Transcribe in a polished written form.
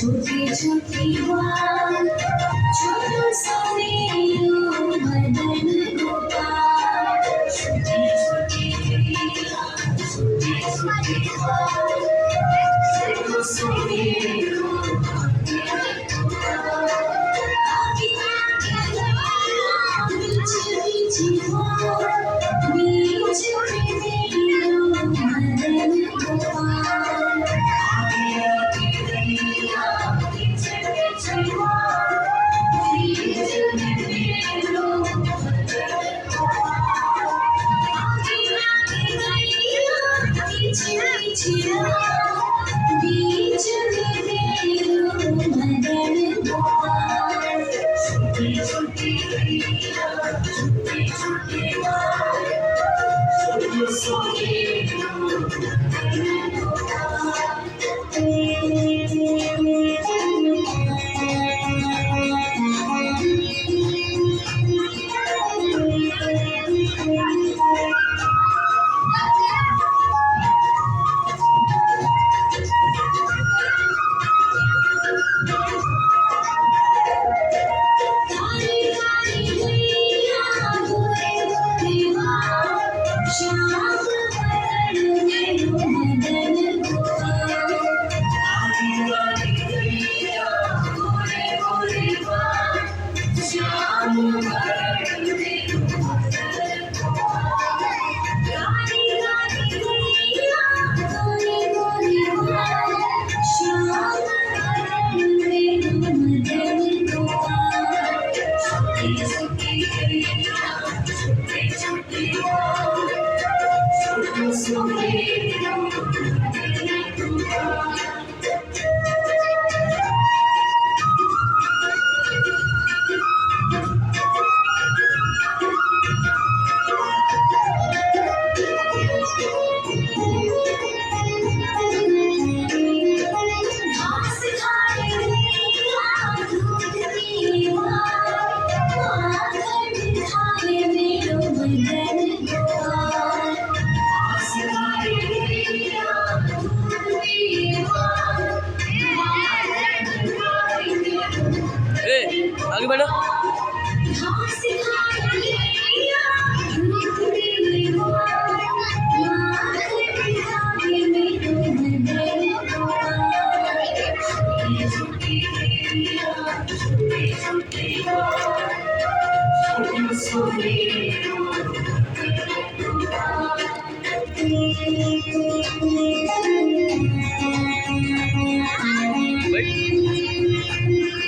छोटी छोटी बात छोटू सा मेरू मदन गोपाल छोटी छोटी बात छोटी छोटी बात छोटू सा मेरू मदन गोपाल आगे आगे लगा बीच बीच बात बीच में मेरू मदन गोपाल बीच में मेरू मदन गोपाल छोटी छोटी छोटी छोटी बात छोटू सा मेरू मदन गोपाल काली काली गैया गोरे गोरे बाल श्याम वरण मेरू मदन गोपाल काली काली गैया गोरे गोरे बाल श्याम वरण मेरू मदन गोपाल काली काली गैया गोरे गोरे बाल श्याम वरण मेरू मदन गोपाल छोटी छोटी गैया छोटी छोटी बाल छोटू सा मेरू मदन गोपाल घास खाए गैया दूध पिए माखन खाए मेरू मदन गोपाल घास खाए गैया दूध पिए माखन खाए मेरू ए आगे बढ़ो। घास खाए गैया दूध पिए माखन खाए मेरू मदन गोपाल छोटी छोटी गैया छोटी छोटी बात छोटू सा मेरू मदन गोपाल बैठ।